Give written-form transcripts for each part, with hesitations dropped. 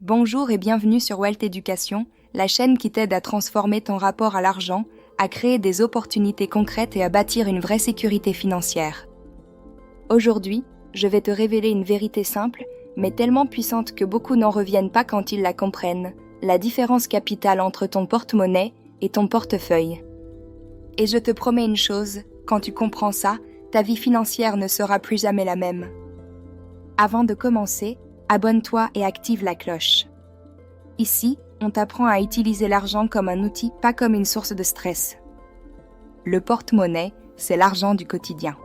Bonjour et bienvenue sur Wealth Education, la chaîne qui t'aide à transformer ton rapport à l'argent, à créer des opportunités concrètes et à bâtir une vraie sécurité financière. Aujourd'hui, je vais te révéler une vérité simple, mais tellement puissante que beaucoup n'en reviennent pas quand ils la comprennent, la différence capitale entre ton porte-monnaie et ton portefeuille. Et je te promets une chose, quand tu comprends ça, ta vie financière ne sera plus jamais la même. Avant de commencer, abonne-toi et active la cloche. Ici, on t'apprend à utiliser l'argent comme un outil, pas comme une source de stress. Le porte-monnaie, c'est l'argent du quotidien.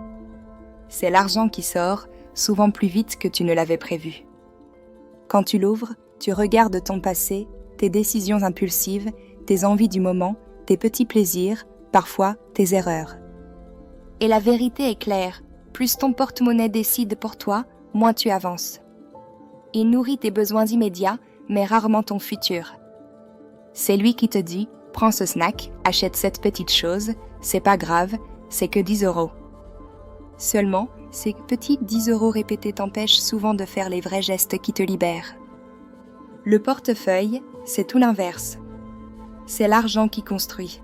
C'est l'argent qui sort, souvent plus vite que tu ne l'avais prévu. Quand tu l'ouvres, tu regardes ton passé, tes décisions impulsives, tes envies du moment, tes petits plaisirs, parfois tes erreurs. Et la vérité est claire, plus ton porte-monnaie décide pour toi, moins tu avances. Il nourrit tes besoins immédiats, mais rarement ton futur. C'est lui qui te dit « Prends ce snack, achète cette petite chose, c'est pas grave, c'est que 10 €. Seulement, ces petits 10 € répétés t'empêchent souvent de faire les vrais gestes qui te libèrent. Le portefeuille, c'est tout l'inverse. C'est l'argent qui construit.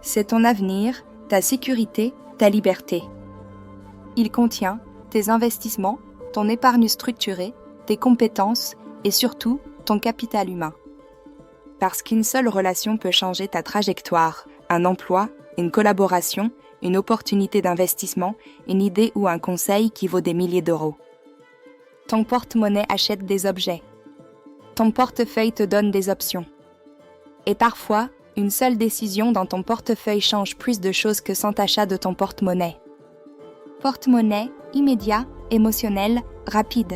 C'est ton avenir, ta sécurité, ta liberté. Il contient tes investissements, ton épargne structurée, tes compétences et surtout ton capital humain. Parce qu'une seule relation peut changer ta trajectoire, un emploi, une collaboration, une opportunité d'investissement, une idée ou un conseil qui vaut des milliers d'euros. Ton porte-monnaie achète des objets. Ton portefeuille te donne des options. Et parfois, une seule décision dans ton portefeuille change plus de choses que 100 achats de ton porte-monnaie. Porte-monnaie, immédiat, émotionnel, rapide.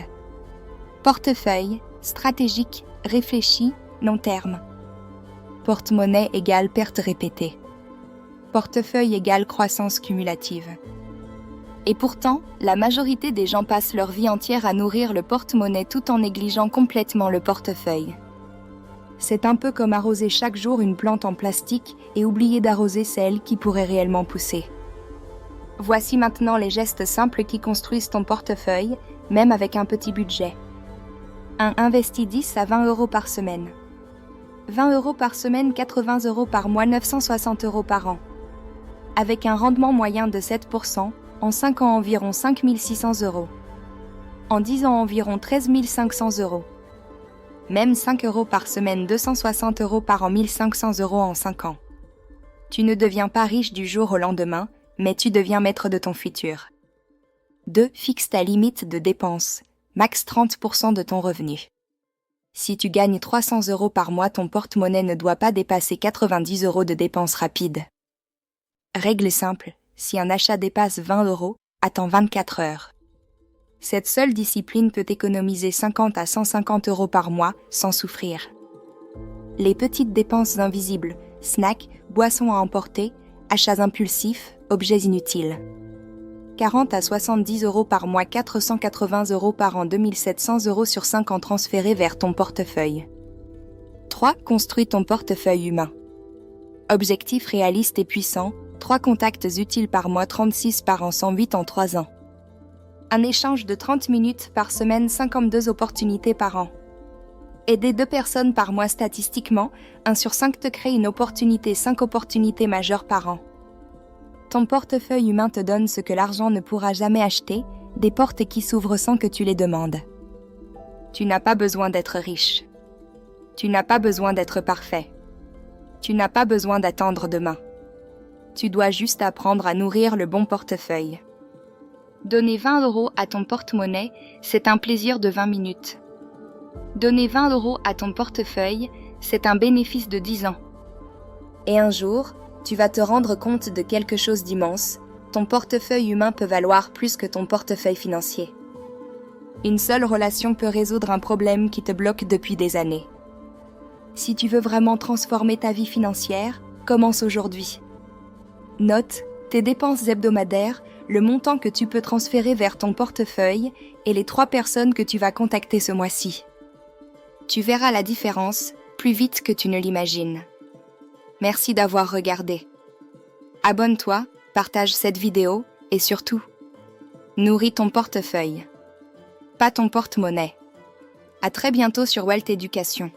Portefeuille, stratégique, réfléchi, long terme. Porte-monnaie égale perte répétée. Portefeuille égale croissance cumulative. Et pourtant, la majorité des gens passent leur vie entière à nourrir le porte-monnaie tout en négligeant complètement le portefeuille. C'est un peu comme arroser chaque jour une plante en plastique et oublier d'arroser celle qui pourrait réellement pousser. Voici maintenant les gestes simples qui construisent ton portefeuille, même avec un petit budget. 1. Investis 10 à 20 € par semaine. 20 € par semaine, 80 € par mois, 960 € par an. Avec un rendement moyen de 7%, en 5 ans environ 5 600 €. En 10 ans environ 13 500 €. Même 5 € par semaine, 260 € par an, 1500 € en 5 ans. Tu ne deviens pas riche du jour au lendemain, mais tu deviens maître de ton futur. 2. Fixe ta limite de dépenses, max 30% de ton revenu. Si tu gagnes 300 € par mois, ton porte-monnaie ne doit pas dépasser 90 € de dépenses rapides. Règle simple, si un achat dépasse 20 €, attends 24 heures. Cette seule discipline peut économiser 50 à 150 € par mois sans souffrir. Les petites dépenses invisibles, snacks, boissons à emporter, achats impulsifs, objets inutiles. 40 à 70 € par mois, 480 € par an, 2700 € sur 5 ans transférés vers ton portefeuille. 3. Construis ton portefeuille humain. Objectif réaliste et puissant, 3 contacts utiles par mois, 36 par an, 108 en 3 ans. Un échange de 30 minutes par semaine, 52 opportunités par an. Aider 2 personnes par mois statistiquement, 1 sur 5 te crée une opportunité, 5 opportunités majeures par an. Ton portefeuille humain te donne ce que l'argent ne pourra jamais acheter, des portes qui s'ouvrent sans que tu les demandes. Tu n'as pas besoin d'être riche. Tu n'as pas besoin d'être parfait. Tu n'as pas besoin d'attendre demain. Tu dois juste apprendre à nourrir le bon portefeuille. Donner 20 € à ton porte-monnaie, c'est un plaisir de 20 minutes. Donner 20 € à ton portefeuille, c'est un bénéfice de 10 ans. Et un jour, tu vas te rendre compte de quelque chose d'immense, ton portefeuille humain peut valoir plus que ton portefeuille financier. Une seule relation peut résoudre un problème qui te bloque depuis des années. Si tu veux vraiment transformer ta vie financière, commence aujourd'hui. Note tes dépenses hebdomadaires, le montant que tu peux transférer vers ton portefeuille et les 3 personnes que tu vas contacter ce mois-ci. Tu verras la différence plus vite que tu ne l'imagines. Merci d'avoir regardé. Abonne-toi, partage cette vidéo et surtout, nourris ton portefeuille, pas ton porte-monnaie. À très bientôt sur Wealth Éducation.